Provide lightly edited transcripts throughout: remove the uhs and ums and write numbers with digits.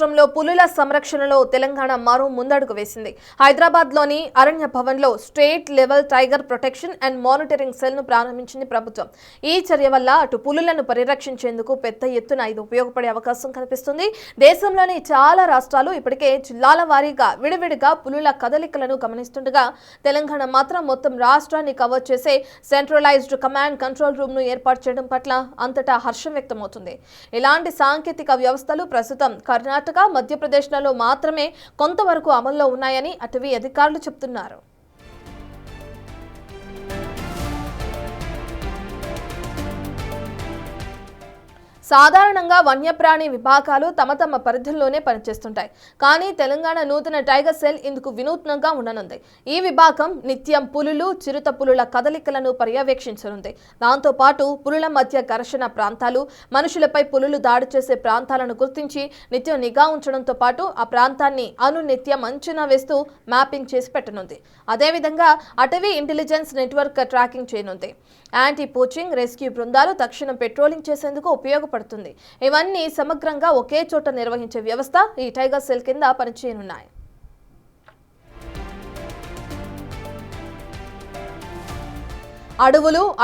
రాష్ట్రంలో పులుల సంరక్షణలో తెలంగాణ మరో ముందడుగు వేసింది. హైదరాబాద్లోని అరణ్య భవన్లో state level tiger protection and monitoring సెల్ను ప్రారంభించింది ప్రభుత్వం. ఈ చర్య వల్ల అటు పులులను పరిరక్షించేందుకు పెద్ద ఎత్తున ఇది ఉపయోగపడే అవకాశం కనిపిస్తుంది. దేశంలోని చాలా రాష్ట్రాలు ఇప్పటికే జిల్లాల వారీగా విడివిడిగా పులుల కదలికలను గమనిస్తుండగా తెలంగాణ మాత్రం మొత్తం రాష్ట్రాన్ని కవర్ చేసే సెంట్రలైజ్డ్ కమాండ్ కంట్రోల్ రూమ్ను ఏర్పాటు చేయడం పట్ల అంతటా హర్షం వ్యక్తమవుతుంది. ఇలాంటి సాంకేతిక వ్యవస్థలు ప్రస్తుతం కర్ణాటక, మధ్యప్రదేశ్లలో మాత్రమే కొంతవరకు అమల్లో ఉన్నాయని అటవీ అధికారులు చెబుతున్నారు. సాధారణంగా వన్యప్రాణి విభాగాలు తమ పరిధుల్లోనే పనిచేస్తుంటాయి. కానీ తెలంగాణ నూతన టైగర్ సెల్ ఇందుకు వినూత్నంగా ఉండనుంది. ఈ విభాగం నిత్యం పులులు, చిరుత పులుల కదలికలను పర్యవేక్షించనుంది. దాంతోపాటు పులుల మధ్య ఘర్షణ ప్రాంతాలు, మనుషులపై పులులు దాడి చేసే ప్రాంతాలను గుర్తించి నిత్యం నిఘా ఉంచడంతో పాటు ఆ ప్రాంతాన్ని అనునిత్యం అంచనా వేస్తూ మ్యాపింగ్ చేసి పెట్టనుంది. అదేవిధంగా అటవీ ఇంటెలిజెన్స్ నెట్వర్క్ ట్రాకింగ్ చేయనుంది. యాంటీ పోచింగ్, రెస్క్యూ బృందాలు తక్షణం పెట్రోలింగ్ చేసేందుకు ఉపయోగపడుతుంది. ఇవన్నీ సమగ్రంగా ఒకే చోట నిర్వహించే వ్యవస్థ ఈ టైగర్ సెల్ కింద పనిచేయనున్నాయి.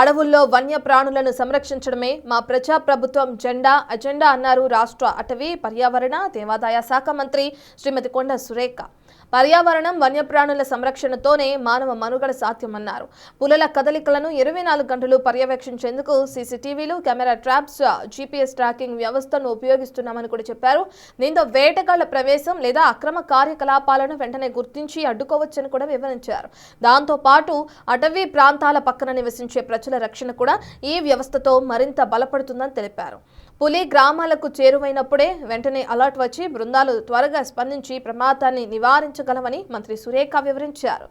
అడవుల్లో వన్యప్రాణులను సంరక్షించడమే మా ప్రజాప్రభుత్వం అజెండా అన్నారు రాష్ట్ర అటవీ, పర్యావరణ, దేవాదాయ శాఖ మంత్రి శ్రీమతి కొండ సురేఖ. పర్యావరణం, వన్యప్రాణుల సంరక్షణతోనే మానవ మనుగడ సాధ్యమన్నారు. పులుల కదలికలను 24 గంటలు పర్యవేక్షించేందుకు సీసీటీవీలు, కెమెరా ట్రాప్స్, జీపీఎస్ ట్రాకింగ్ వ్యవస్థను ఉపయోగిస్తున్నామని కూడా చెప్పారు. దీంతో వేటగాళ్ల ప్రవేశం లేదా అక్రమ కార్యకలాపాలను వెంటనే గుర్తించి అడ్డుకోవచ్చని కూడా వివరించారు. దాంతో పాటు అటవీ ప్రాంతాల పక్కన నివసించే ప్రజల రక్షణ కూడా ఈ వ్యవస్థతో మరింత బలపడుతుందని తెలిపారు. పులి గ్రామాలకు చేరువైనప్పుడే వెంటనే అలర్ట్ వచ్చి బృందాలు త్వరగా స్పందించి ప్రమాదాన్ని నివారించగలవని మంత్రి సురేఖ వివరించారు.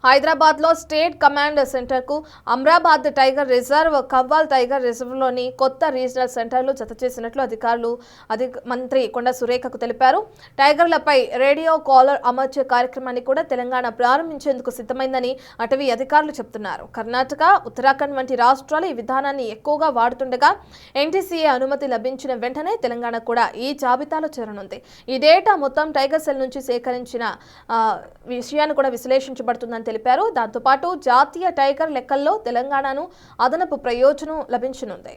హైదరాబాద్లో స్టేట్ కమాండ్ సెంటర్కు Amrabad tiger reserve, Kawal tiger రిజర్వ్లోని కొత్త రీజనల్ సెంటర్లు జత చేసినట్లు మంత్రి కొండ సురేఖకు తెలిపారు. టైగర్లపై రేడియో కాలర్ అమర్చే కార్యక్రమాన్ని కూడా తెలంగాణ ప్రారంభించేందుకు సిద్ధమైందని అటవీ అధికారులు చెబుతున్నారు. కర్ణాటక, ఉత్తరాఖండ్ వంటి రాష్ట్రాలు ఈ విధానాన్ని ఎక్కువగా వాడుతుండగా ఎన్టీసీఏ అనుమతి లభించిన వెంటనే తెలంగాణ కూడా ఈ జాబితాలో చేరనుంది. ఈ డేటా మొత్తం టైగర్ సెల్ నుంచి సేకరించిన విషయాన్ని కూడా విశ్లేషించబడుతుందని తెలిపారు. దాంతోపాటు జాతీయ టైగర్ లెక్కల్లో తెలంగాణను అదనపు ప్రయోజనం లభించనుంది.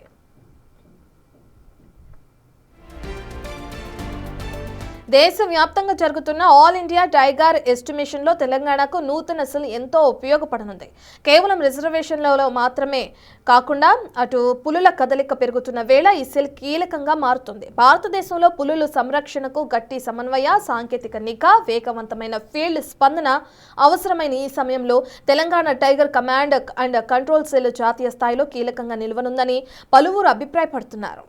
దేశవ్యాప్తంగా జరుగుతున్న ఆల్ ఇండియా టైగర్ ఎస్టిమేషన్లో తెలంగాణకు నూతన సెల్ ఎంతో ఉపయోగపడనుంది. కేవలం రిజర్వేషన్లలో మాత్రమే కాకుండా అటు పులుల కదలిక పెరుగుతున్న వేళ ఈ సెల్ కీలకంగా మారుతుంది. భారతదేశంలో పులుల సంరక్షణకు గట్టి సమన్వయ, సాంకేతిక నిఘా, వేగవంతమైన ఫీల్డ్ స్పందన అవసరమైన ఈ సమయంలో Telangana tiger command and control cell జాతీయ స్థాయిలో కీలకంగా నిలవనుందని పలువురు అభిప్రాయపడుతున్నారు.